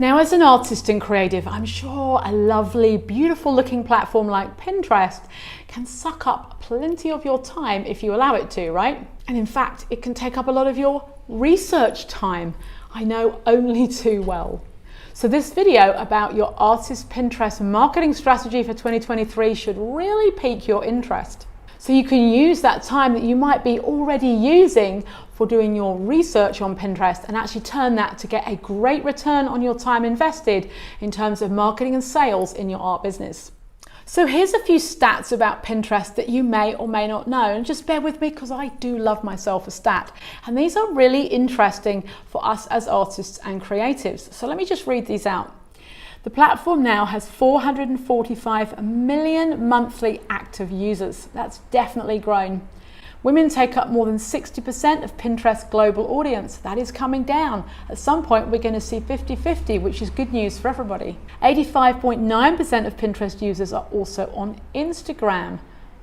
Now, as an artist and creative, I'm sure a lovely, beautiful looking platform like Pinterest can suck up plenty of your time if you allow it to, right? And in fact, it can take up a lot of your research time. I know only too well. So this video about your artist Pinterest marketing strategy for 2023 should really pique your interest. So you can use that time that you might be already using for doing your research on Pinterest and actually turn that to get a great return on your time invested in terms of marketing and sales in your art business. So here's a few stats about Pinterest that you may or may not know, and just bear with me because I do love myself a stat. And these are really interesting for us as artists and creatives. So let me just read these out. The platform now has 445 million monthly active users. That's definitely grown. Women take up more than 60% of Pinterest's global audience. That is coming down. At some point, we're going to see 50-50, which is good news for everybody. 85.9% of Pinterest users are also on Instagram.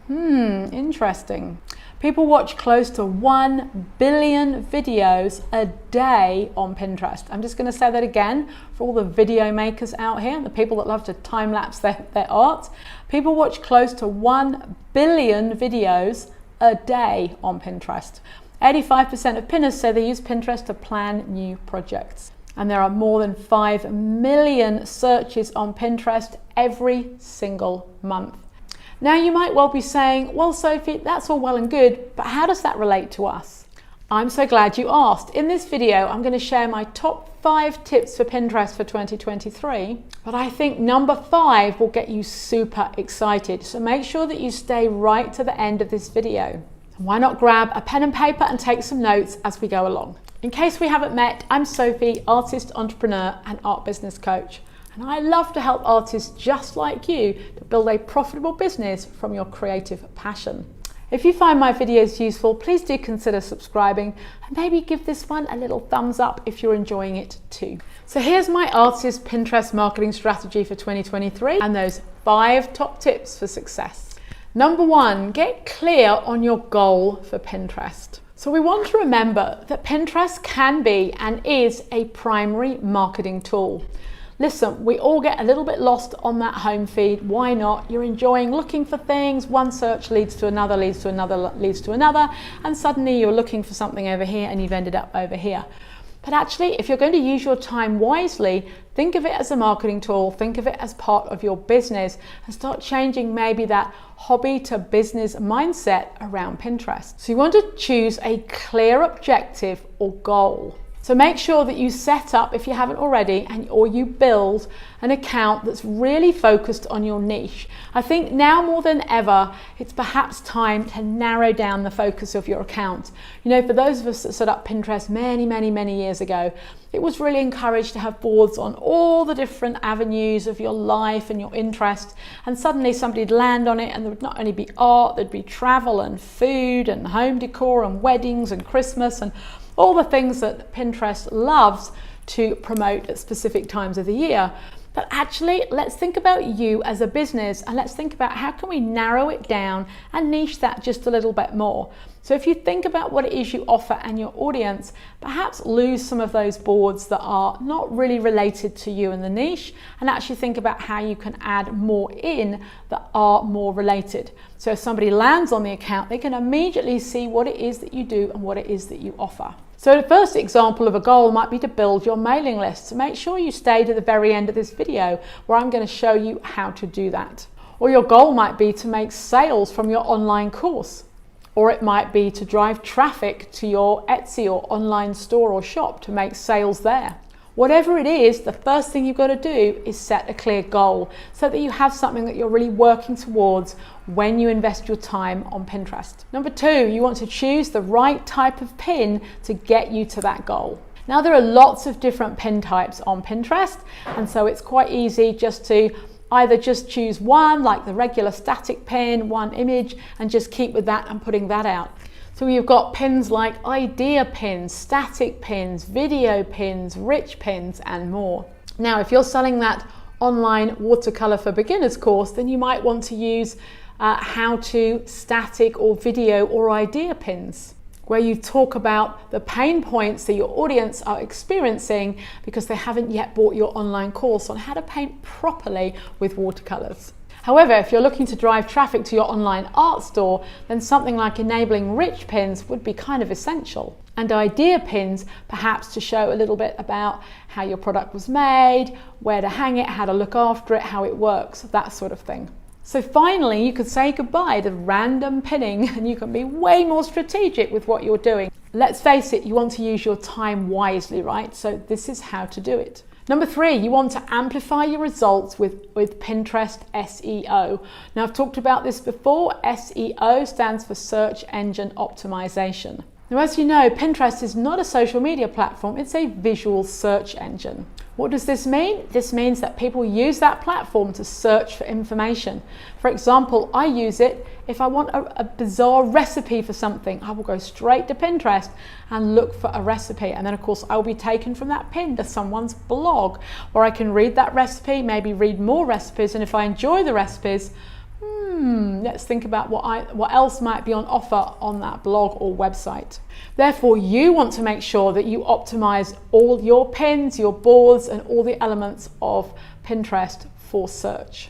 Interesting. People watch close to 1 billion videos a day on Pinterest. I'm just going to say that again for all the video makers out here, the people that love to time-lapse their art. People watch close to 1 billion videos a day on Pinterest. 85% of pinners say they use Pinterest to plan new projects. And there are more than 5 million searches on Pinterest every single month. Now you might well be saying, well, Sophie, that's all well and good, but how does that relate to us? I'm so glad you asked. In this video, I'm going to share my top 5 tips for Pinterest for 2023, but I think number 5 will get you super excited. So make sure that you stay right to the end of this video. Why not grab a pen and paper and take some notes as we go along? In case we haven't met, I'm Sophie, artist, entrepreneur, and art business coach. And I love to help artists just like you to build a profitable business from your creative passion. If you find my videos useful, please do consider subscribing and maybe give this one a little thumbs up if you're enjoying it too. So here's my artist Pinterest marketing strategy for 2023 and those 5 top tips for success. Number 1, get clear on your goal for Pinterest. So we want to remember that Pinterest can be and is a primary marketing tool. Listen, we all get a little bit lost on that home feed. Why not? You're enjoying looking for things. One search leads to another, leads to another, leads to another, and suddenly you're looking for something over here and you've ended up over here. But actually, if you're going to use your time wisely, think of it as a marketing tool, think of it as part of your business, and start changing maybe that hobby to business mindset around Pinterest. So you want to choose a clear objective or goal. So make sure that you set up, if you haven't already, or you build an account that's really focused on your niche. I think now more than ever, it's perhaps time to narrow down the focus of your account. You know, for those of us that set up Pinterest many years ago, it was really encouraged to have boards on all the different avenues of your life and your interest. And suddenly somebody'd land on it and there would not only be art, there'd be travel and food and home decor and weddings and Christmas and all the things that Pinterest loves to promote at specific times of the year. But actually, let's think about you as a business and let's think about how can we narrow it down and niche that just a little bit more. So if you think about what it is you offer and your audience, perhaps lose some of those boards that are not really related to you and the niche, and actually think about how you can add more in that are more related. So if somebody lands on the account, they can immediately see what it is that you do and what it is that you offer. So the first example of a goal might be to build your mailing list. So make sure you stay to the very end of this video where I'm going to show you how to do that. Or your goal might be to make sales from your online course. Or it might be to drive traffic to your Etsy or online store or shop to make sales there. Whatever it is, the first thing you've got to do is set a clear goal so that you have something that you're really working towards when you invest your time on Pinterest. Number 2, you want to choose the right type of pin to get you to that goal. Now there are lots of different pin types on Pinterest, and so it's quite easy just to either just choose one, like the regular static pin, one image, and just keep with that and putting that out. So you've got pins like idea pins, static pins, video pins, rich pins, and more. Now, if you're selling that online watercolor for beginners course, then you might want to use how to static or video or idea pins. where you talk about the pain points that your audience are experiencing because they haven't yet bought your online course on how to paint properly with watercolors. However, if you're looking to drive traffic to your online art store, then something like enabling rich pins would be kind of essential. And idea pins, perhaps to show a little bit about how your product was made, where to hang it, how to look after it, how it works, that sort of thing. So finally, you could say goodbye to random pinning and you can be way more strategic with what you're doing. Let's face it, you want to use your time wisely, right? So this is how to do it. Number 3, you want to amplify your results with Pinterest SEO. Now, I've talked about this before. SEO stands for Search Engine Optimization. Now, as you know, Pinterest is not a social media platform, it's a visual search engine. What does this mean? This means that people use that platform to search for information. For example, I use it if I want a bizarre recipe for something. I will go straight to Pinterest and look for a recipe. And then of course I'll be taken from that pin to someone's blog where I can read that recipe, maybe read more recipes. And if I enjoy the recipes, let's think about what else might be on offer on that blog or website. Therefore, you want to make sure that you optimize all your pins, your boards, and all the elements of Pinterest for search.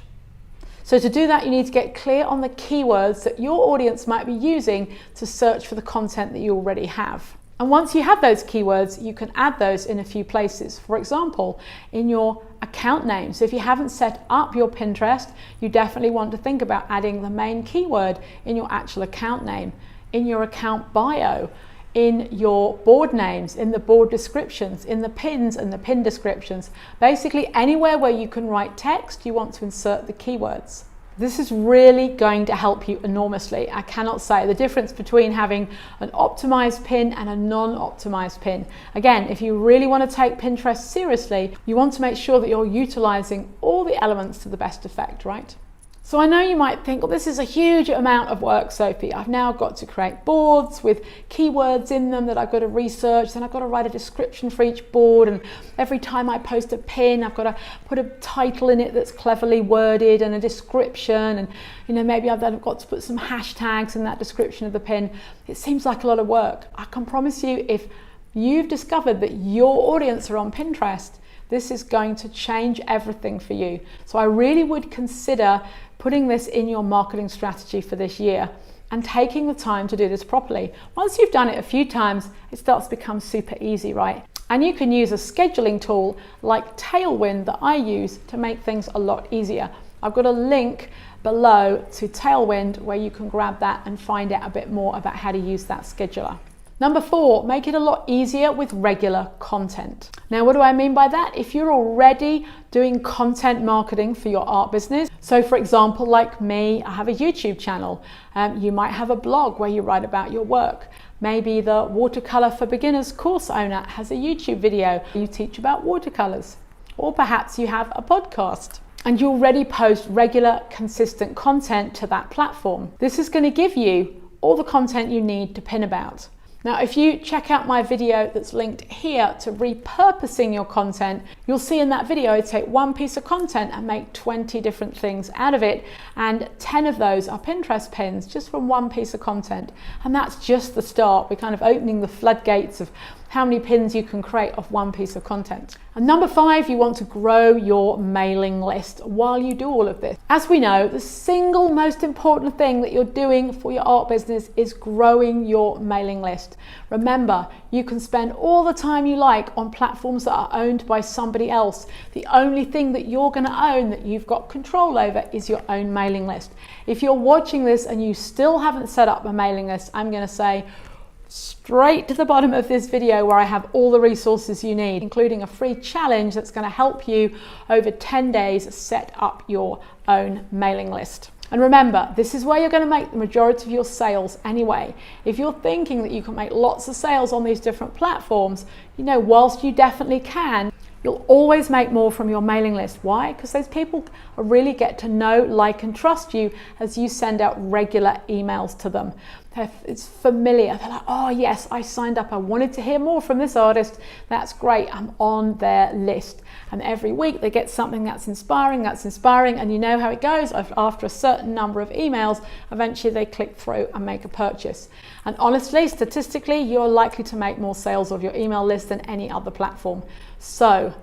So to do that, you need to get clear on the keywords that your audience might be using to search for the content that you already have. And once you have those keywords, you can add those in a few places. For example, in your account name. So if you haven't set up your Pinterest, you definitely want to think about adding the main keyword in your actual account name, in your account bio, in your board names, in the board descriptions, in the pins and the pin descriptions. Basically anywhere where you can write text, you want to insert the keywords. This is really going to help you enormously. I cannot say the difference between having an optimized pin and a non-optimized pin. Again, if you really want to take Pinterest seriously, you want to make sure that you're utilizing all the elements to the best effect, right? So I know you might think, well, this is a huge amount of work, Sophie. I've now got to create boards with keywords in them that I've got to research, then I've got to write a description for each board, and every time I post a pin, I've got to put a title in it that's cleverly worded and a description, and maybe I've then got to put some hashtags in that description of the pin. It seems like a lot of work. I can promise you, if you've discovered that your audience are on Pinterest, this is going to change everything for you. So I really would consider putting this in your marketing strategy for this year and taking the time to do this properly. Once you've done it a few times, it starts to become super easy, right? And you can use a scheduling tool like Tailwind that I use to make things a lot easier. I've got a link below to Tailwind where you can grab that and find out a bit more about how to use that scheduler. Number 4, make it a lot easier with regular content. Now, what do I mean by that? If you're already doing content marketing for your art business, so for example, like me, I have a YouTube channel. You might have a blog where you write about your work. Maybe the Watercolor for Beginners course owner has a YouTube video. You teach about watercolors. Or perhaps you have a podcast and you already post regular, consistent content to that platform. This is going to give you all the content you need to pin about. Now, if you check out my video that's linked here to repurposing your content, you'll see in that video I take one piece of content and make 20 different things out of it, and 10 of those are Pinterest pins just from one piece of content. And that's just the start. We're kind of opening the floodgates of how many pins you can create off one piece of content. And number 5, you want to grow your mailing list while you do all of this. As we know, the single most important thing that you're doing for your art business is growing your mailing list. Remember, you can spend all the time you like on platforms that are owned by somebody else. The only thing that you're going to own, that you've got control over, is your own mailing list. If you're watching this and you still haven't set up a mailing list, I'm going to say, straight to the bottom of this video where I have all the resources you need, including a free challenge that's going to help you over 10 days set up your own mailing list. And remember, this is where you're going to make the majority of your sales anyway. If you're thinking that you can make lots of sales on these different platforms, whilst you definitely can, you'll always make more from your mailing list. Why? Because those people really get to know, like, and trust you as you send out regular emails to them. it's familiar. They're like, oh yes, I signed up. I wanted to hear more from this artist. That's great. I'm on their list. And every week they get something that's inspiring. And you know how it goes. After a certain number of emails, eventually they click through and make a purchase. And honestly, statistically, you're likely to make more sales of your email list than any other platform. So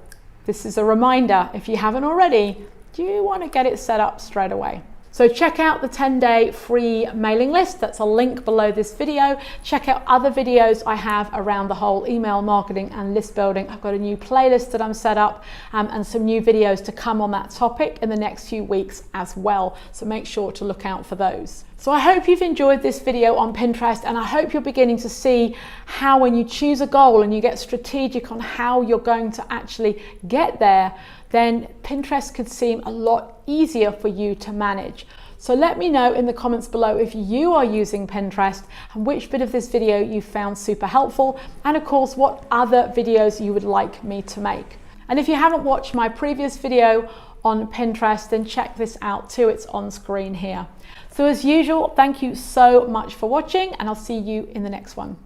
this is a reminder, if you haven't already, you want to get it set up straight away. So check out the 10-day free mailing list. That's a link below this video. Check out other videos I have around the whole email marketing and list building. I've got a new playlist that I'm set up and some new videos to come on that topic in the next few weeks as well. So make sure to look out for those. So I hope you've enjoyed this video on Pinterest, and I hope you're beginning to see how when you choose a goal and you get strategic on how you're going to actually get there, then Pinterest could seem a lot easier for you to manage. So let me know in the comments below if you are using Pinterest and which bit of this video you found super helpful, and of course what other videos you would like me to make. And if you haven't watched my previous video on Pinterest, then check this out too. It's on screen here. So as usual, thank you so much for watching, and I'll see you in the next one.